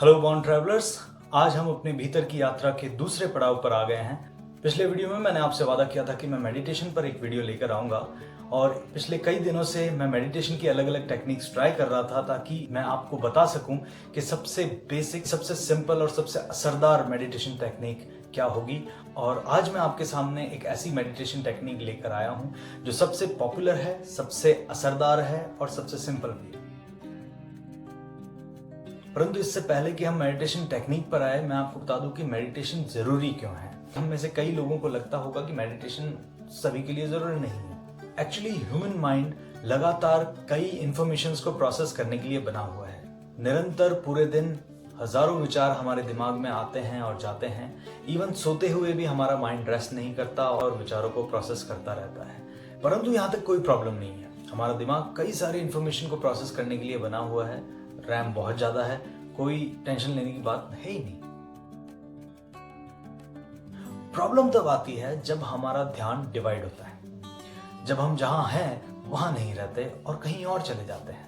Hello bond travellers, आज हम अपने भीतर की यात्रा के दूसरे पड़ाव पर आ गए हैं। पिछले वीडियो में मैंने आपसे वादा किया था कि मैं मेडिटेशन पर एक वीडियो लेकर आऊंगा और पिछले कई दिनों से मैं मेडिटेशन की अलग अलग टेक्निक्स ट्राई कर रहा था ताकि मैं आपको बता सकूं कि सबसे बेसिक, सबसे सिंपल और सबसे असरदार मेडिटेशन टेक्निक क्या होगी। और आज मैं आपके सामने एक ऐसी मेडिटेशन टेक्निक लेकर आया हूं जो सबसे पॉपुलर है, सबसे असरदार है और सबसे सिंपल भी है। परंतु इससे पहले कि हम मेडिटेशन टेक्निक पर आए, मैं आपको बता दूं कि मेडिटेशन जरूरी क्यों है। हम में से कई लोगों को लगता होगा कि मेडिटेशन सभी के लिए जरूरी नहीं है। एक्चुअली ह्यूमन माइंड लगातार कई इंफॉर्मेशंस को प्रोसेस करने के लिए बना हुआ है। निरंतर पूरे दिन हजारों विचार हमारे दिमाग में आते हैं और जाते हैं। इवन सोते हुए भी हमारा माइंड रेस्ट नहीं करता और विचारों को प्रोसेस करता रहता है। परंतु यहाँ तक कोई प्रॉब्लम नहीं है। हमारा दिमाग कई सारे इंफॉर्मेशन को प्रोसेस करने के लिए बना हुआ है। रैम बहुत ज्यादा है, कोई टेंशन लेने की बात है ही नहीं। प्रॉब्लम तब आती है जब हमारा ध्यान डिवाइड होता है, जब हम जहां हैं वहां नहीं रहते और कहीं और चले जाते हैं।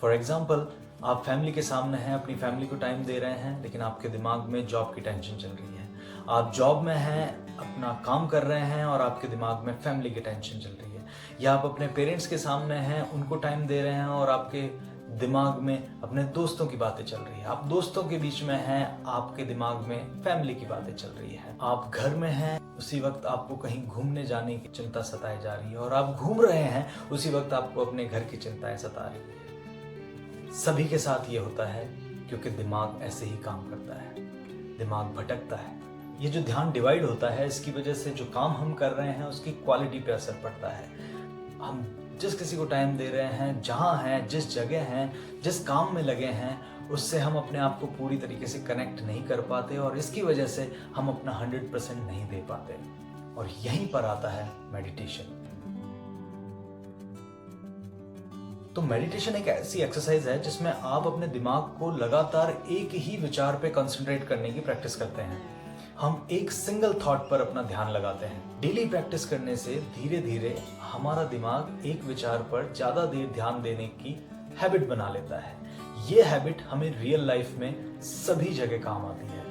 फॉर एग्जाम्पल, आप फैमिली के सामने हैं, अपनी फैमिली को टाइम दे रहे हैं, लेकिन आपके दिमाग में जॉब की टेंशन चल रही है। आप जॉब में हैं, अपना काम कर रहे हैं और आपके दिमाग में फैमिली की टेंशन चल रही है। या आप अपने पेरेंट्स के सामने हैं, उनको टाइम दे रहे हैं और आपके दिमाग में अपने दोस्तों की बातें चल रही है। आप दोस्तों के बीच में हैं, आपके दिमाग में फैमिली की बातें चल रही है। आप घर में हैं, उसी वक्त आपको कहीं घूमने जाने की चिंता सताई जा रही है और आप घूम रहे हैं, उसी वक्त आपको अपने घर की चिंताएं सता रही है। सभी के साथ ये होता है क्योंकि दिमाग ऐसे ही काम करता है, दिमाग भटकता है। ये जो ध्यान डिवाइड होता है, इसकी वजह से जो काम हम कर रहे हैं उसकी क्वालिटी पे असर पड़ता है। हम जिस किसी को टाइम दे रहे हैं, जहां हैं, जिस जगह हैं, जिस काम में लगे हैं, उससे हम अपने आप को पूरी तरीके से कनेक्ट नहीं कर पाते और इसकी वजह से हम अपना 100% नहीं दे पाते। और यहीं पर आता है मेडिटेशन। तो मेडिटेशन एक ऐसी एक्सरसाइज है जिसमें आप अपने दिमाग को लगातार एक ही विचार पे कंसंट्रेट करने की प्रैक्टिस करते हैं। हम एक सिंगल थॉट पर अपना ध्यान लगाते हैं। डेली प्रैक्टिस करने से धीरे धीरे हमारा दिमाग एक विचार पर ज्यादा देर ध्यान देने की हैबिट बना लेता है। ये हैबिट हमें रियल लाइफ में सभी जगह काम आती है।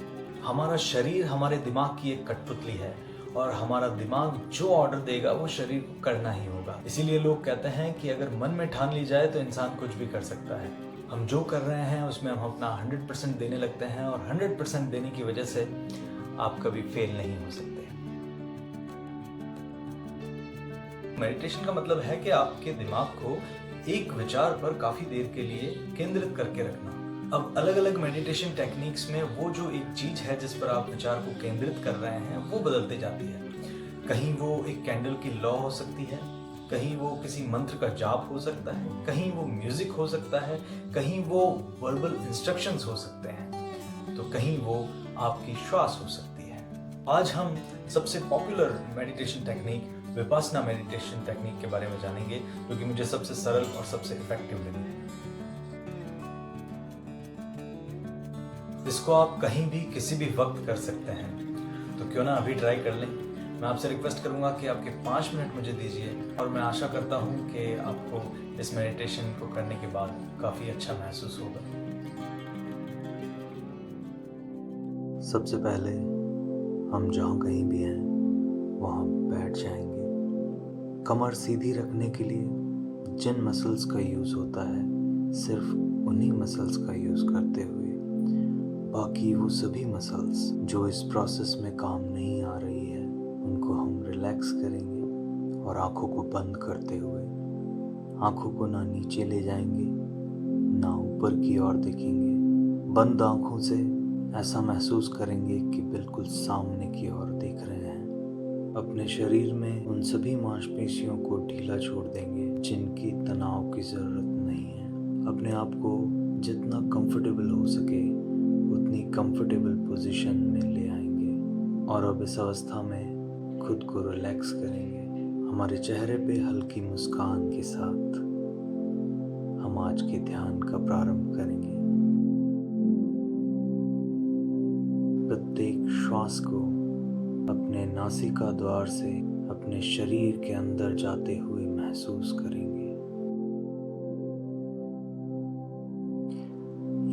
हमारा शरीर हमारे दिमाग की एक कठपुतली है और हमारा दिमाग जो ऑर्डर देगा वो शरीर को करना ही होगा। इसीलिए लोग कहते हैं कि अगर मन में ठान ली जाए तो इंसान कुछ भी कर सकता है। हम जो कर रहे हैं उसमें हम अपना 100% देने लगते हैं और 100% देने की वजह से आप कभी फेल नहीं हो सकते। मेडिटेशन का मतलब है कि आपके दिमाग को एक विचार पर काफी देर के लिए केंद्रित करके रखना। अब अलग अलग मेडिटेशन टेक्निक्स में वो जो एक चीज है जिस पर आप विचार को केंद्रित कर रहे हैं वो बदलती जाती है। कहीं वो एक कैंडल की लौ हो सकती है, कहीं वो किसी मंत्र का जाप हो सकता है, कहीं वो म्यूजिक हो सकता है, कहीं वो वर्बल इंस्ट्रक्शंस हो सकते हैं, तो कहीं वो आपकी श्वास हो सकती है। आज हम सबसे popular meditation technique Vipassana meditation technique के बारे में जानेंगे, जो कि मुझे सबसे सरल और सबसे इफेक्टिव लगी। इसको आप कहीं भी किसी भी वक्त कर सकते हैं, तो क्यों ना अभी ट्राई कर लें। मैं आपसे रिक्वेस्ट करूंगा कि आपके 5 मिनट मुझे दीजिए और मैं आशा करता हूं कि आपको इस मेडिटेशन को करने के बाद काफी अच्छा महसूस होगा। सबसे पहले हम जहां कहीं भी हैं वहां बैठ जाएंगे। कमर सीधी रखने के लिए जिन मसल्स का यूज होता है, सिर्फ उन्हीं मसल्स का यूज करते हुए बाकी वो सभी मसल्स जो इस प्रोसेस में काम नहीं आ रही है उनको हम रिलैक्स करेंगे और आंखों को बंद करते हुए आंखों को ना नीचे ले जाएंगे ना ऊपर की ओर देखेंगे। बंद आंखों से ऐसा महसूस करेंगे कि बिल्कुल सामने की ओर देख रहे हैं। अपने शरीर में उन सभी मांसपेशियों को ढीला छोड़ देंगे जिनकी तनाव की जरूरत नहीं है। अपने आप को जितना कंफर्टेबल हो सके उतनी कंफर्टेबल पोजीशन में ले आएंगे और अब इस अवस्था में खुद को रिलैक्स करेंगे। हमारे चेहरे पे हल्की मुस्कान के साथ हम आज के ध्यान का प्रारंभ करेंगे। प्रत्येक श्वास को अपने नासिका द्वार से अपने शरीर के अंदर जाते हुए महसूस करेंगे।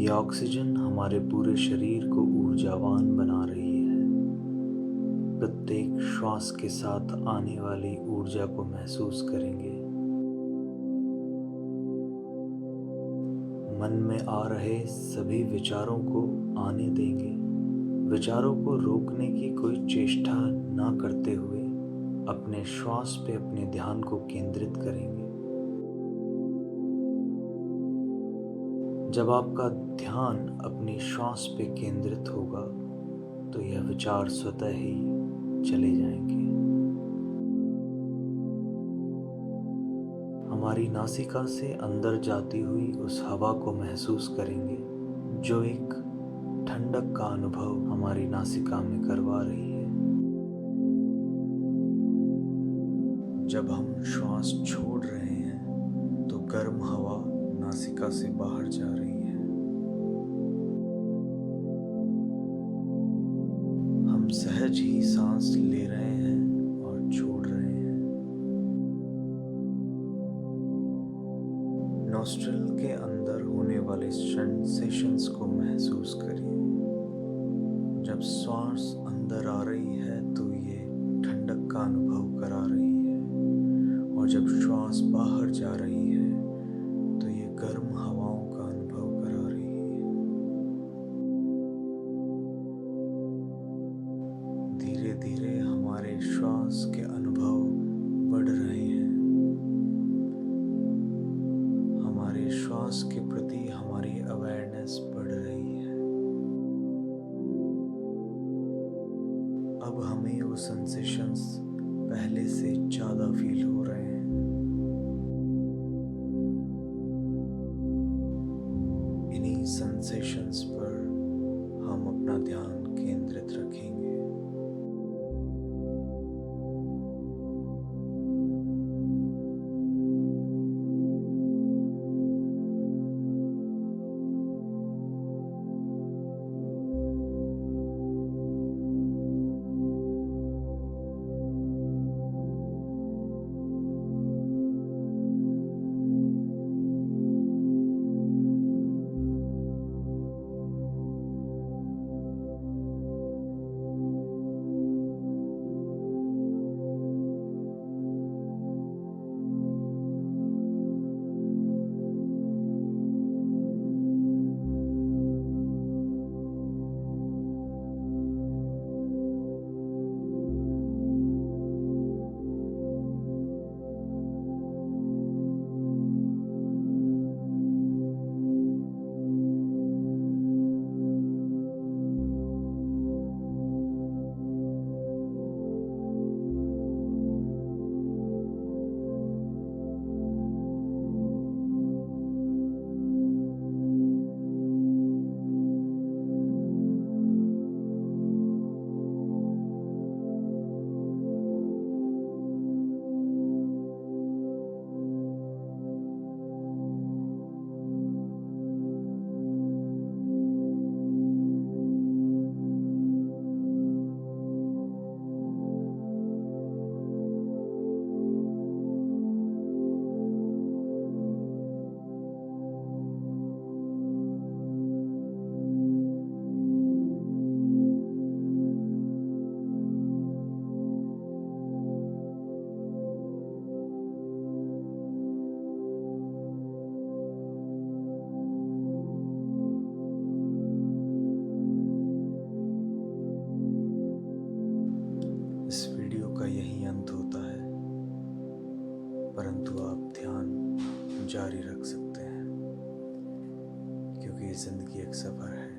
ये ऑक्सीजन हमारे पूरे शरीर को ऊर्जावान बना रही है। प्रत्येक श्वास के साथ आने वाली ऊर्जा को महसूस करेंगे। मन में आ रहे सभी विचारों को आने देंगे। विचारों को रोकने की कोई चेष्टा ना करते हुए अपने श्वास पे अपने ध्यान को केंद्रित करेंगे। जब आपका ध्यान अपनी श्वास पे केंद्रित होगा तो यह विचार स्वतः ही चले जाएंगे। हमारी नासिका से अंदर जाती हुई उस हवा को महसूस करेंगे जो एक ठंडक का अनुभव हमारी नासिका में करवा रही है। जब हम श्वास छोड़ रहे हैं तो गर्म हवा नासिका से बाहर जा रही है। हम सहज ही सांस ले रहे हैं और छोड़ रहे हैं। नॉस्ट्रिल के अंदर होने वाले सेंसेशंस को महसूस करिए। जब सांस अंदर आ रही है तो ये ठंडक का अनुभव करा रही है, और जब श्वास बाहर जा रही है तो ये गर्म हवाओं का अनुभव करा रही है। धीरे धीरे हमारे श्वास के अनुभव बढ़ रहे हैं। हमारे श्वास के प्रति हमारी अवेयरनेस बढ़ रही है। अब हमें वो सेंसेशंस पहले से ज़्यादा फील हो रहे हैं। इन्हीं सेंसेशंस पर हम अपना ध्यान केंद्रित रखेंगे। इस वीडियो का यही अंत होता है, परंतु आप ध्यान जारी रख सकते हैं, क्योंकि ये जिंदगी एक सफर है।